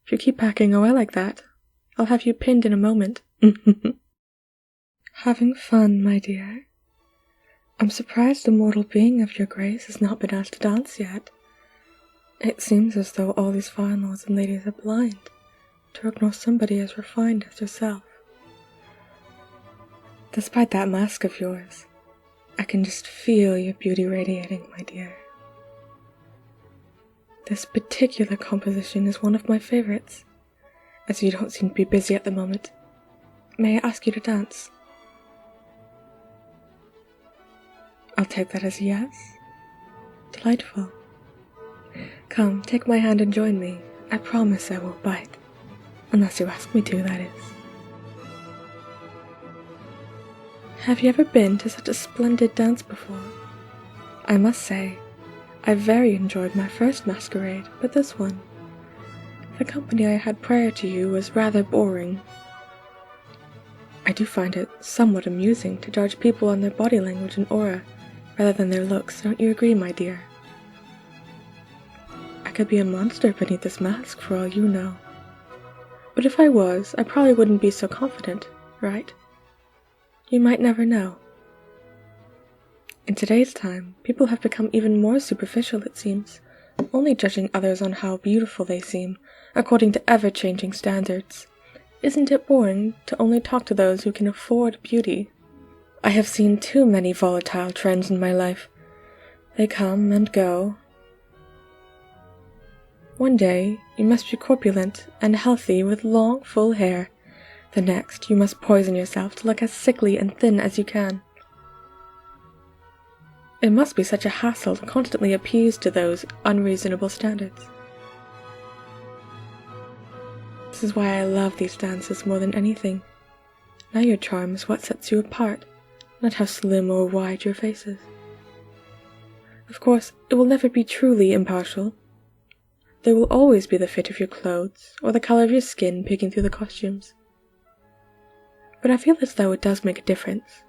If you keep backing away like that, I'll have you pinned in a moment. Having fun, my dear. I'm surprised a mortal being of your grace has not been asked to dance yet. It seems as though all these fine lords and ladies are blind to ignore somebody as refined as yourself. Despite that mask of yours, I can just feel your beauty radiating, my dear. This particular composition is one of my favorites, as you don't seem to be busy at the moment. May I ask you to dance? I'll take that as a yes. Delightful. Come, take my hand and join me. I promise I won't bite. Unless you ask me to, that is. Have you ever been to such a splendid dance before? I must say, I very enjoyed my first masquerade, but this one, the company I had prior to you was rather boring. I do find it somewhat amusing to judge people on their body language and aura, rather than their looks, don't you agree, my dear? I could be a monster beneath this mask for all you know. But if I was, I probably wouldn't be so confident, right? You might never know. In today's time, people have become even more superficial, it seems, only judging others on how beautiful they seem, according to ever-changing standards. Isn't it boring to only talk to those who can afford beauty? I have seen too many volatile trends in my life. They come and go. One day, you must be corpulent and healthy with long, full hair. The next, you must poison yourself to look as sickly and thin as you can. It must be such a hassle to constantly appease to those unreasonable standards. This is why I love these dances more than anything. Now your charm is what sets you apart, not how slim or wide your face is. Of course, it will never be truly impartial. There will always be the fit of your clothes, or the color of your skin peeking through the costumes. But I feel as though it does make a difference.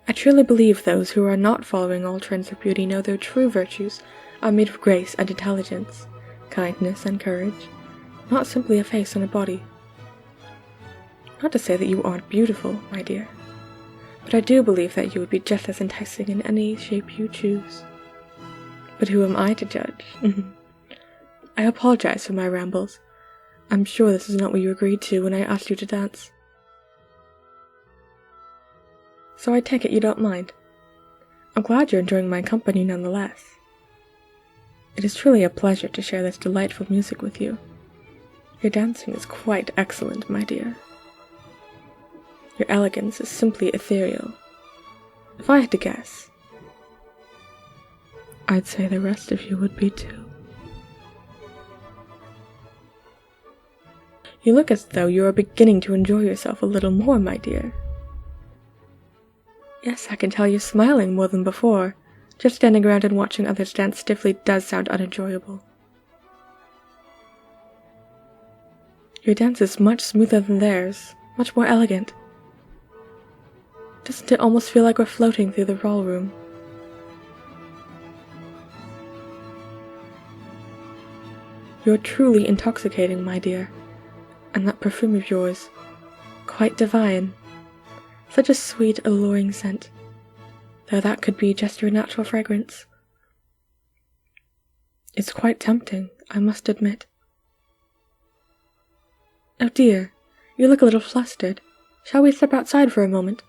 I truly believe those who are not following all trends of beauty know their true virtues are made of grace and intelligence, kindness and courage, not simply a face and a body. Not to say that you aren't beautiful, my dear, but I do believe that you would be just as enticing in any shape you choose. But who am I to judge? I apologize for my rambles. I'm sure this is not what you agreed to when I asked you to dance. So I take it you don't mind. I'm glad you're enjoying my company nonetheless. It is truly a pleasure to share this delightful music with you. Your dancing is quite excellent, my dear. Your elegance is simply ethereal. If I had to guess, I'd say the rest of you would be too. You look as though you are beginning to enjoy yourself a little more, my dear. Yes, I can tell you're smiling more than before. Just standing around and watching others dance stiffly does sound unenjoyable. Your dance is much smoother than theirs, much more elegant. Doesn't it almost feel like we're floating through the ballroom? You're truly intoxicating, my dear. And that perfume of yours, quite divine. Such a sweet, alluring scent, though that could be just your natural fragrance. It's quite tempting, I must admit. Oh dear, you look a little flustered. Shall we step outside for a moment?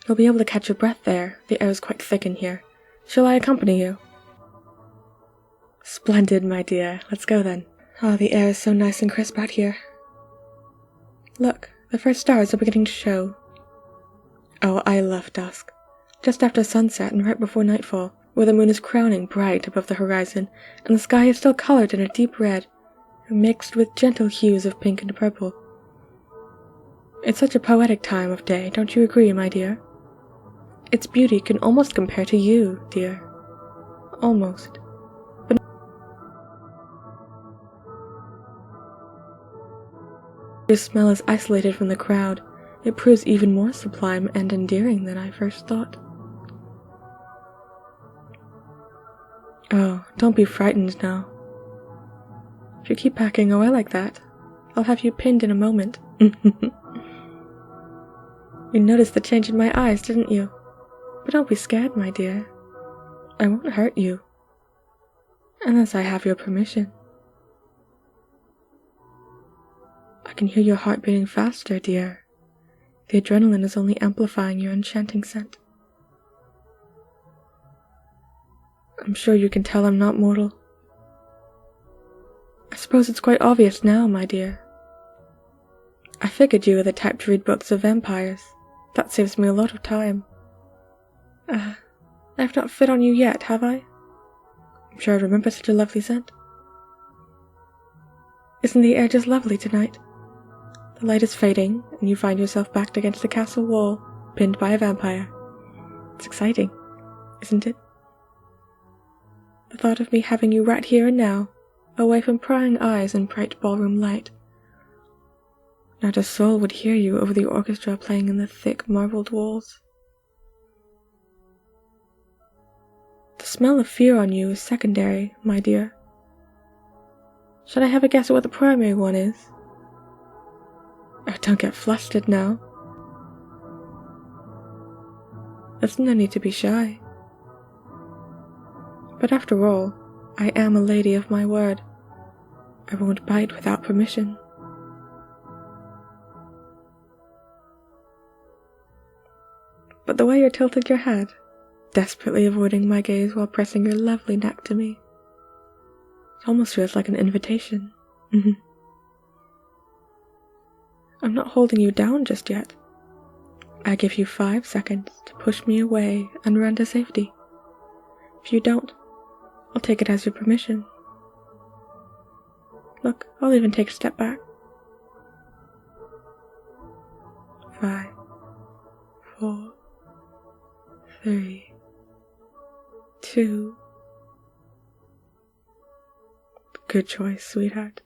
You'll be able to catch your breath there. The air is quite thick in here. Shall I accompany you? Splendid, my dear. Let's go then. Oh, the air is so nice and crisp out here. Look, the first stars are beginning to show. Oh, I love dusk. Just after sunset and right before nightfall, where the moon is crowning bright above the horizon, and the sky is still colored in a deep red, mixed with gentle hues of pink and purple. It's such a poetic time of day, don't you agree, my dear? Its beauty can almost compare to you, dear. Almost. But your smell is isolated from the crowd. It proves even more sublime and endearing than I first thought. Oh, don't be frightened now. If you keep backing away like that, I'll have you pinned in a moment. You noticed the change in my eyes, didn't you? But don't be scared, my dear. I won't hurt you. Unless I have your permission. I can hear your heart beating faster, dear. The adrenaline is only amplifying your enchanting scent. I'm sure you can tell I'm not mortal. I suppose it's quite obvious now, my dear. I figured you were the type to read books of vampires. That saves me a lot of time. I've not fit on you yet, have I? I'm sure I remember such a lovely scent. Isn't the air just lovely tonight? The light is fading, and you find yourself backed against the castle wall, pinned by a vampire. It's exciting, isn't it? The thought of me having you right here and now, away from prying eyes and bright ballroom light. Not a soul would hear you over the orchestra playing in the thick marbled walls. The smell of fear on you is secondary, my dear. Should I have a guess at what the primary one is? Oh, don't get flustered now. There's no need to be shy. But after all, I am a lady of my word. I won't bite without permission. But the way you tilted your head, desperately avoiding my gaze while pressing your lovely neck to me, it almost feels like an invitation. I'm not holding you down just yet. I give you 5 seconds to push me away and run to safety. If you don't, I'll take it as your permission. Look, I'll even take a step back. 5, 4, 3, 2. Good choice, sweetheart.